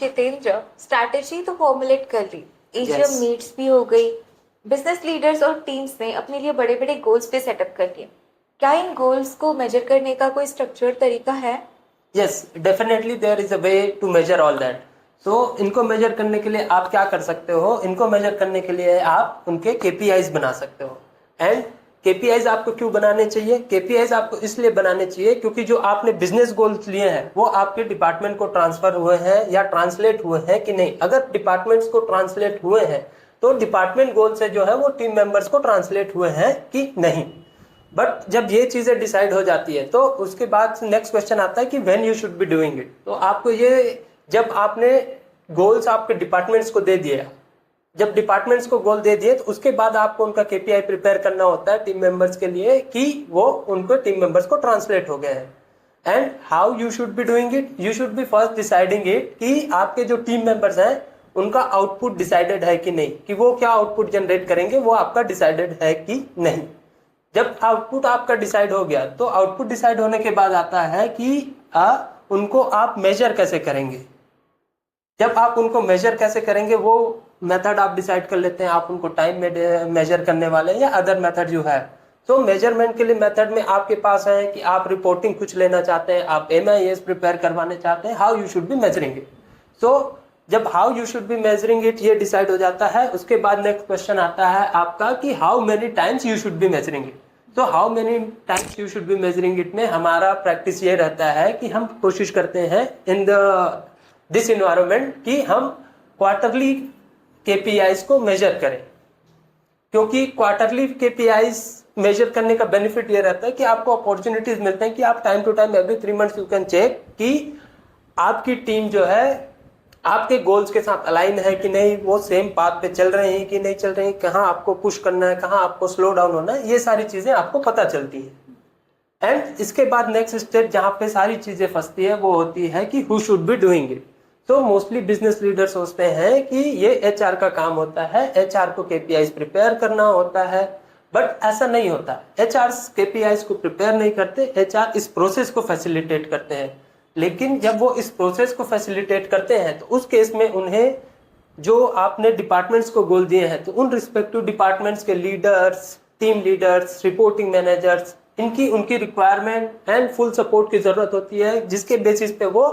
Jitendra, strategy तो formulate कर ली, AGM Yes. Meets भी हो गई, बिजनेस लीडर्स और टीम्स ने अपने लिए बड़े बड़े गोल्स पे सेटअप कर लिए। क्या इन गोल्स को मेजर करने का कोई स्ट्रक्चर्ड तरीका है? Yes, definitely there is a way to measure all that. So इनको मेजर करने के लिए आप क्या कर सकते हो, इनको मेजर करने के लिए आप उनके KPIs बना सकते हो। एंड KPIs आपको क्यों बनाने चाहिए? KPIs आपको इसलिए बनाने चाहिए क्योंकि जो आपने बिजनेस गोल्स लिए हैं वो आपके डिपार्टमेंट को ट्रांसफर हुए हैं या ट्रांसलेट हुए हैं कि नहीं। अगर डिपार्टमेंट्स को ट्रांसलेट हुए हैं तो डिपार्टमेंट गोल से जो है वो टीम मेंबर्स को ट्रांसलेट हुए हैं कि नहीं। बट जब ये चीजें डिसाइड हो जाती है तो उसके बाद नेक्स्ट क्वेश्चन आता है कि when you should be doing it. तो आपको ये, जब आपने गोल्स आपके डिपार्टमेंट्स को दे दिए, जब डिपार्टमेंट्स को गोल दे दिए तो उसके बाद आपको उनका KPI प्रिपेयर करना होता है टीम मेंबर्स के लिए कि वो उनको टीम मेंबर्स को ट्रांसलेट हो गए हैं। And how you should be doing it, you should B first deciding it कि आपके जो टीम मेंबर्स हैं उनका आउटपुट डिसाइडेड है कि नहीं, कि वो क्या आउटपुट जनरेट करेंगे वो आपका डिसाइडेड है कि नहीं। जब आउटपुट आपका डिसाइड हो गया तो आउटपुट डिसाइड होने के बाद आता है कि उनको आप मेजर कैसे करेंगे। जब आप उनको मेजर कैसे करेंगे वो मेथड आप डिसाइड कर लेते हैं, आप उनको टाइम में मेजर करने वाले या अदर मेथड जो है। तो मेजरमेंट के लिए मेथड में आपके पास है कि आप रिपोर्टिंग कुछ लेना चाहते हैं, आप MIS प्रिपेयर करवाने चाहते हैं, how you should be measuring it. So जब how you should be measuring it ये डिसाइड हो जाता है, उसके बाद नेक्स्ट क्वेश्चन आता है आपका कि how many times you should be measuring it. तो how many times you should be measuring it में हमारा प्रैक्टिस ये रहता है कि हम कोशिश करते हैं इन दिस इन्वायरमेंट कि हम क्वार्टरली KPIs को मेजर करें, क्योंकि क्वार्टरली KPIs मेजर करने का बेनिफिट ये रहता है कि आपको अपॉर्चुनिटीज मिलते हैं कि आप time to time every 3 months you can check कि आपकी टीम जो है आपके गोल्स के साथ अलाइन है कि नहीं, वो सेम पाथ पे चल रहे हैं कि नहीं चल रहे हैं, कहाँ आपको पुश करना है, कहाँ आपको स्लो डाउन होना है, ये सारी चीजें आपको पता चलती है। एंड इसके बाद नेक्स्ट स्टेप जहाँ पे सारी चीजें फंसती है वो होती है कि who should be doing it. तो मोस्टली बिजनेस लीडर सोचते हैं कि ये HR का काम होता है, HR को KPIs प्रिपेयर करना होता है, बट ऐसा नहीं होता। HR KPIs को प्रिपेयर नहीं करते, HR इस प्रोसेस को फैसिलिटेट करते हैं। लेकिन जब वो इस प्रोसेस को फैसिलिटेट करते हैं तो उस केस में उन्हें जो आपने डिपार्टमेंट्स को गोल दिए हैं तो उन रिस्पेक्टिव डिपार्टमेंट्स के leaders, team leaders, reporting managers, इनकी उनकी रिक्वायरमेंट एंड फुल सपोर्ट की जरूरत होती है, जिसके बेसिस पे वो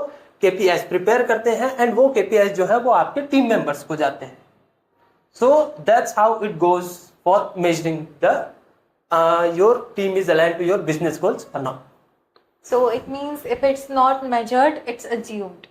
KPIs प्रिपेयर करते हैं एंड वो KPIs जो है वो आपके टीम मेंबर्स को जाते हैं। So that's how it goes for measuring the your team is aligned to your business goals और not. So it means if it's not measured, it's assumed.